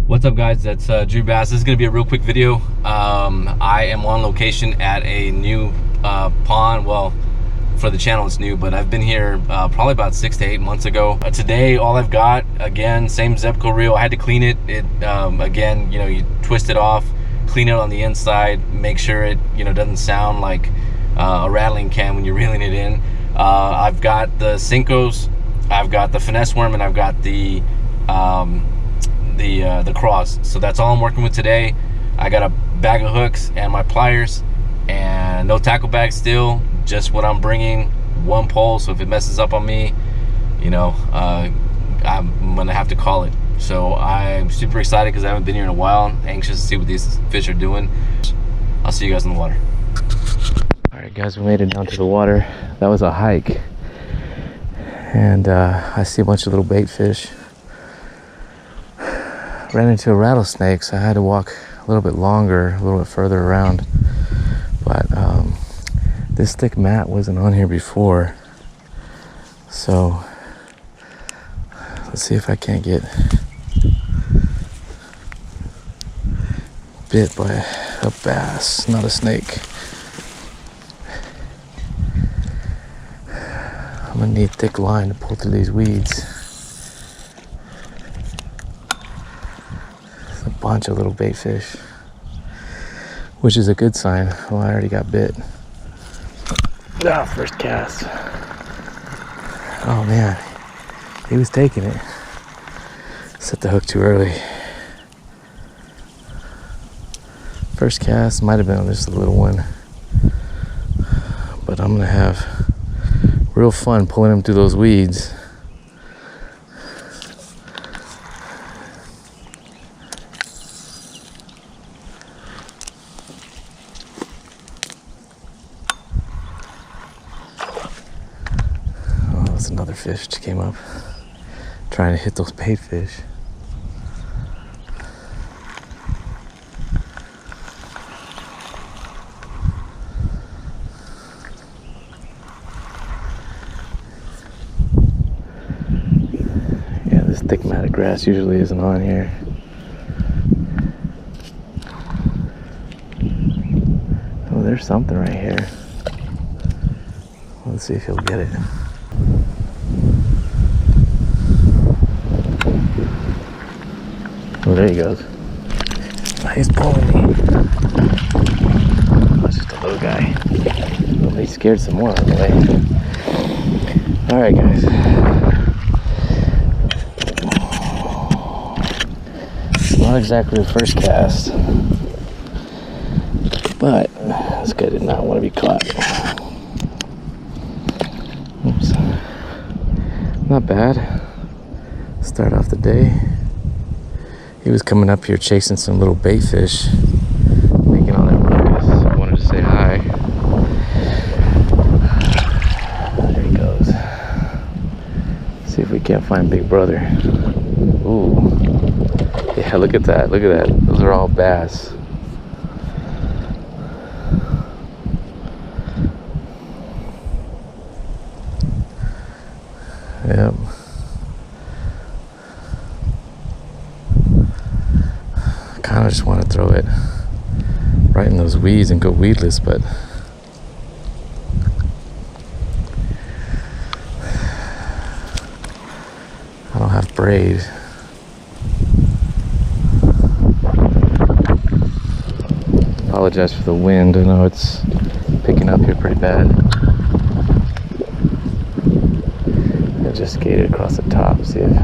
What's up, guys? That's Drew Bass. This is going to be a real quick video. I am on location at a new pond. Well, for the channel it's new, but I've been here probably about 6 to 8 months ago. Today, all I've got, again, same Zebco reel. I had to clean it. Again, you know, you twist it off, clean it on the inside, make sure it, you know, doesn't sound like a rattling can when you're reeling it in. I've got the Cincos, I've got the finesse worm, and I've got the craws. So that's all I'm working with today. I got a bag of hooks and my pliers, and no tackle bag still, just what I'm bringing, one pole. So if it messes up on me, you know, I'm gonna have to call it. So I'm super excited because I haven't been here in a while, anxious to see what these fish are doing. I'll see you guys in the water. All right, guys, we made it down to the water. That was a hike, and I see a bunch of little bait fish. Ran into a rattlesnake, so I had to walk a little bit longer, a little bit further around. But this thick mat wasn't on here before, so let's see if I can't get bit by a bass, not a snake. I'm gonna need thick line to pull through these weeds. A bunch of little bait fish, which is a good sign. Well, I already got bit. Ah, first cast. Oh man, he was taking it. Set the hook too early. First cast might have been on just a little one, but I'm gonna have real fun pulling him through those weeds. Another fish just came up trying to hit those bait fish. Yeah, this thick mat of grass usually isn't on here. Oh, there's something right here. Let's see if he'll get it. Oh, there he goes. He's pulling me. Oh, it's just a little guy. Oh, he scared some more on the way. Alright, guys. Not exactly the first cast, but this guy did not want to be caught. Oops. Not bad. Start off the day. He was coming up here chasing some little bait fish, making all that ruckus. I wanted to say hi. There he goes. See if we can't find Big Brother. Ooh. Yeah, look at that. Look at that. Those are all bass. Yep. I just want to throw it right in those weeds and go weedless, but I don't have braid. Apologize for the wind. I know it's picking up here pretty bad. I just skated across the top. See if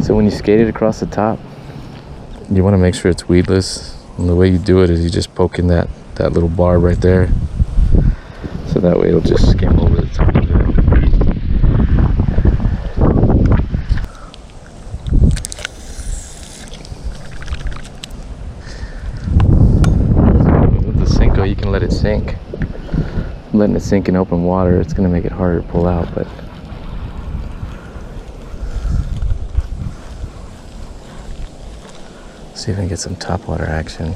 So when you skate it across the top, you want to make sure it's weedless. And the way you do it is you just poke in that little barb right there. So that way it'll just skim over the top of it. With the Cinco, you can let it sink. Letting it sink in open water, it's going to make it harder to pull out, but see if I can get some topwater action.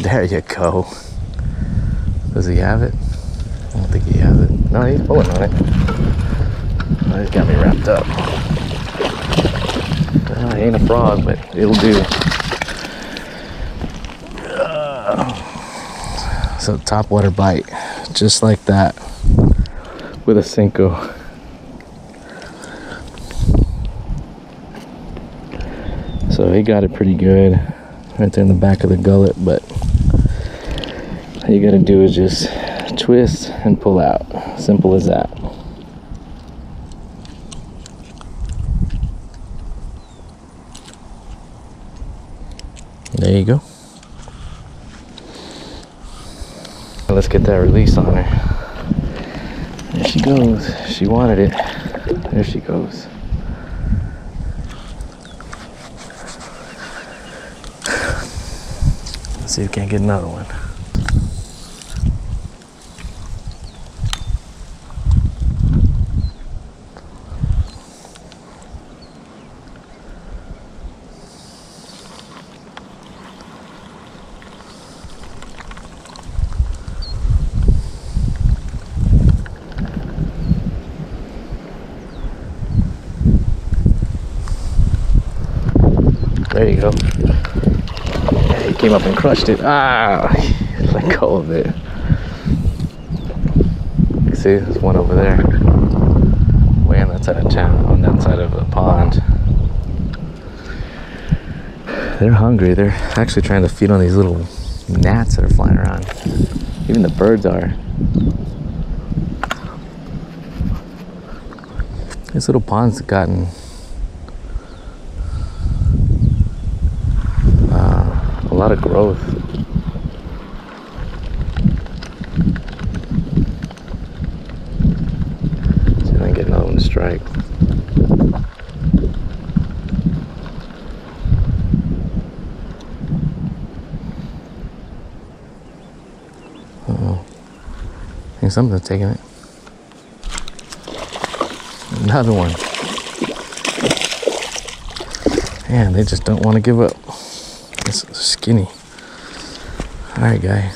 There you go. Does he have it? I don't think he has it. No, he's pulling on it. Oh, he's got me wrapped up. He ain't a frog, but it'll do. So top water bite, just like that, with a Zebco. So he got it pretty good, right there in the back of the gullet, but all you gotta do is just twist and pull out. Simple as that. There you go. Let's get that release on her. There she goes. She wanted it. There she goes. Let's see if we can't get another one. There you go. Yeah, he came up and crushed it. Ah, let go of it. See, there's one over there, way on that side of town, on that side of the pond. They're hungry. They're actually trying to feed on these little gnats that are flying around. Even the birds are. This little pond's gotten a lot of growth. See if I can get another one to strike. Uh-oh. I think something's taking it. Another one. Man, they just don't want to give up. It's skinny. Alright, guy.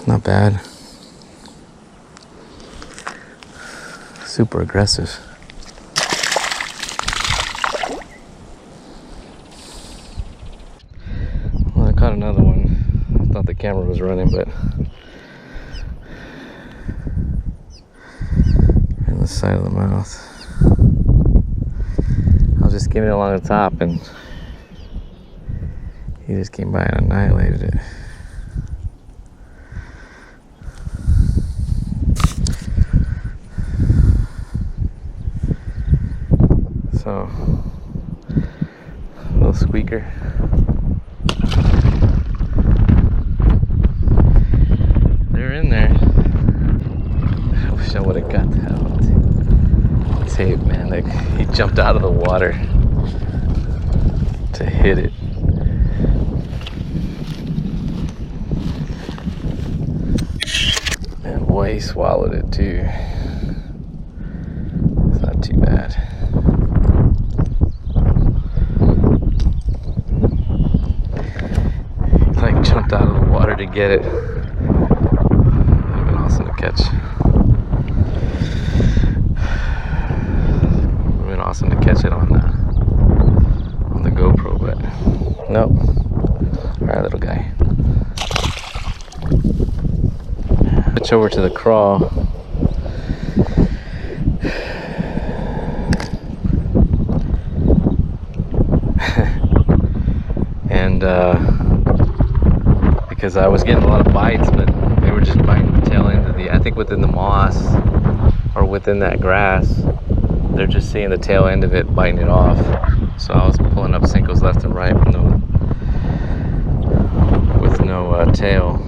Not bad. Super aggressive. Well, I caught another one. I thought the camera was running, but in the side of the mouth. I was just skimming along the top and he just came by and annihilated it. So, a little squeaker. They're in there. I wish I would have got that tape, man. Like, he jumped out of the water to hit it. And boy, he swallowed it too. It's not too bad. He like jumped out of the water to get it. That would have been awesome to catch. Would have been awesome to catch it on the GoPro, but nope. All right, little guy. Switch over to the craw. And because I was getting a lot of bites, but they were just biting the tail end of I think within the moss or within that grass, they're just seeing the tail end of it, biting it off. So I was pulling up Zebcos left and right with no tail.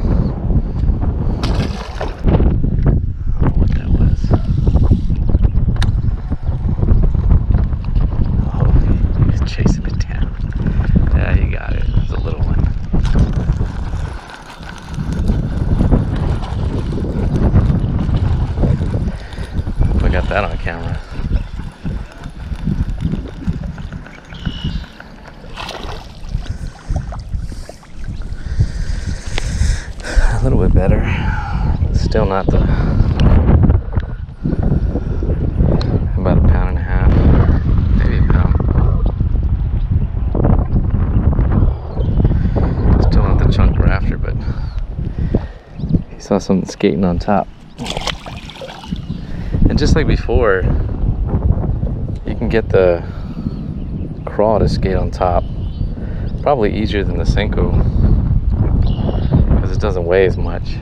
That on camera. Still not the, about a pound and a half, maybe a pound. Still not the chunk rafter, but he saw something skating on top. And just like before, you can get the craw to skate on top. Probably easier than the Zebco because it doesn't weigh as much.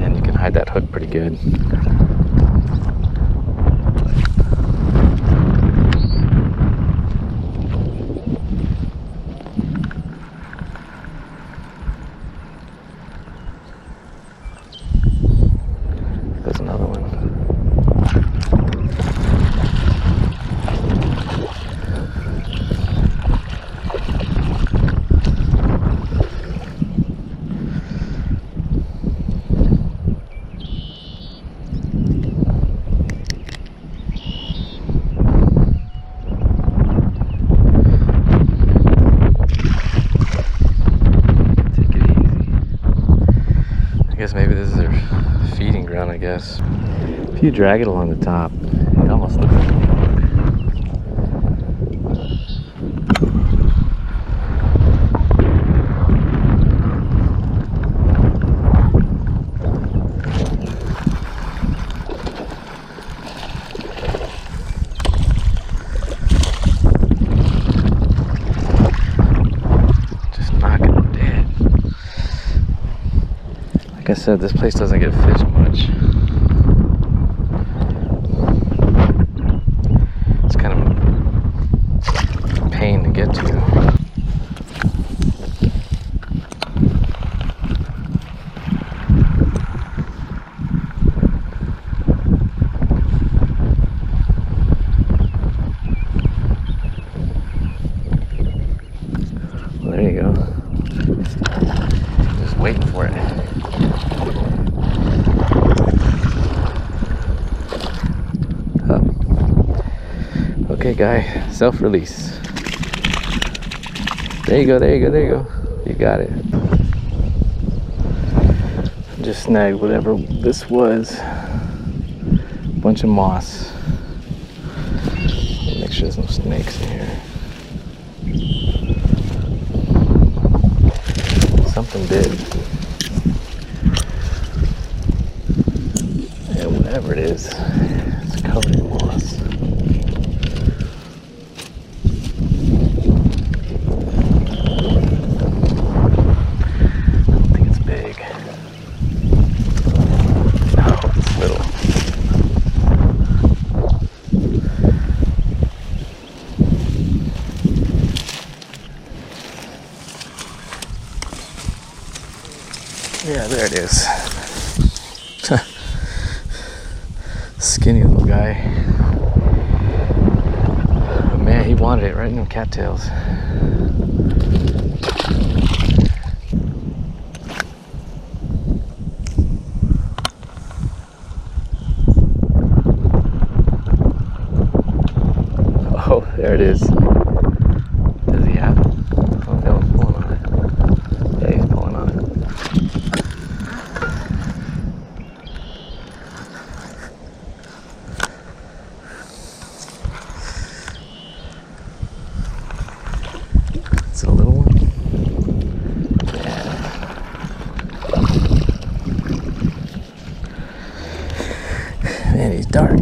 And you can hide that hook pretty good. There's another one. I guess maybe this is their feeding ground, I guess. If you drag it along the top, it almost looks like a frog. Just knocking it dead. Like I said, this place doesn't get fished much. It's kind of a pain to get to. Well, there you go. Just waiting for it. Okay, guy, self-release. There you go, there you go, there you go. You got it. Just snagged whatever this was. Bunch of moss. Make sure there's no snakes in here. Something big. And whatever it is, it's covered in moss. Yeah, there it is. Skinny little guy. But man, he wanted it right in them cattails. Oh, there it is. Does he have it? Oh, no, he's pulling on it. Yeah, he's pulling on it. Is it a little one? Yeah. Man, he's dark.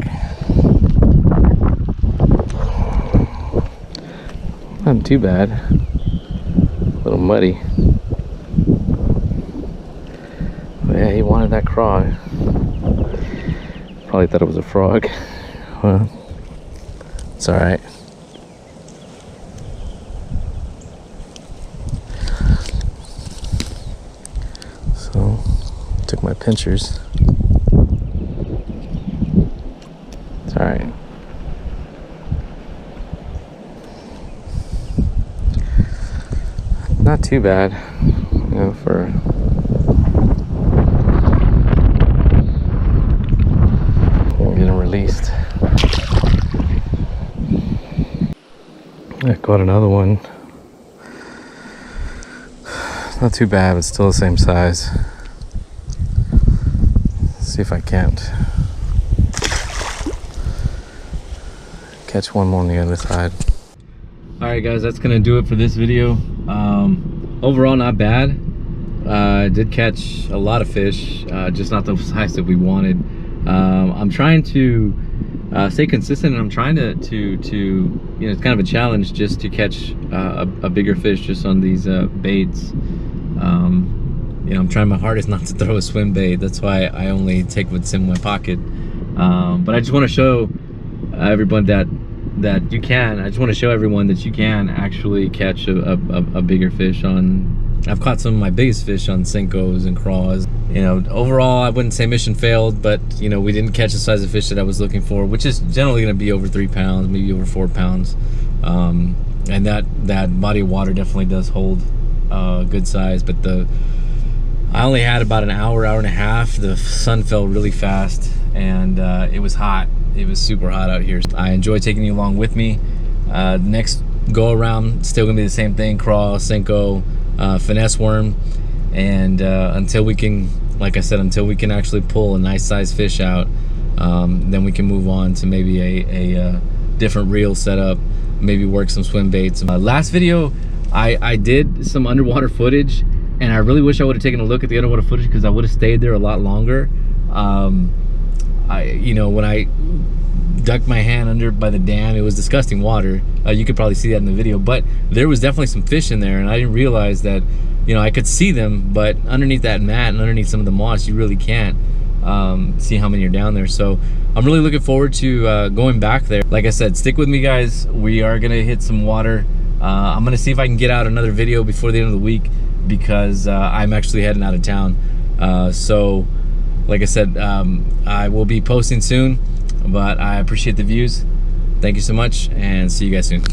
Not too bad. A little muddy. But yeah, he wanted that craw. Probably thought it was a frog. Well, it's alright. So, took my pinchers. It's alright. Not too bad, you know, for getting released. I caught another one. Not too bad, but still the same size. see if I can't catch one more on the other side. All right, guys, that's gonna do it for this video. Overall, not bad. I did catch a lot of fish, just not the size that we wanted. I'm trying to stay consistent, and I'm trying to you know, it's kind of a challenge just to catch a bigger fish just on these baits. You know, I'm trying my hardest not to throw a swim bait. That's why I only take what's in my pocket. But I just want to show everyone that you can. I just want to show everyone that you can actually catch a bigger fish on. I've caught some of my biggest fish on Zebcos and craws. You know, overall, I wouldn't say mission failed, but you know, we didn't catch the size of fish that I was looking for, which is generally going to be over 3 pounds, maybe over 4 pounds. And that body of water definitely does hold good size. But I only had about an hour and a half. The sun fell really fast, and it was hot. It was super hot out here. I enjoy taking you along with me. Next go around, still gonna be the same thing: craw, Zebco, finesse worm, and until we can, like I said, until we can actually pull a nice size fish out, then we can move on to maybe a different reel setup, maybe work some swim baits. Last video, I did some underwater footage, and I really wish I would have taken a look at the underwater footage, because I would have stayed there a lot longer. You know, when I ducked my hand under by the dam, it was disgusting water. You could probably see that in the video, but there was definitely some fish in there, and I didn't realize that, you know, I could see them, but underneath that mat and underneath some of the moss, you really can't see how many are down there. So I'm really looking forward to going back there. Like I said, stick with me, guys. We are gonna hit some water. I'm gonna see if I can get out another video before the end of the week, because I'm actually heading out of town. So like I said, I will be posting soon, but I appreciate the views. Thank you so much, and see you guys soon.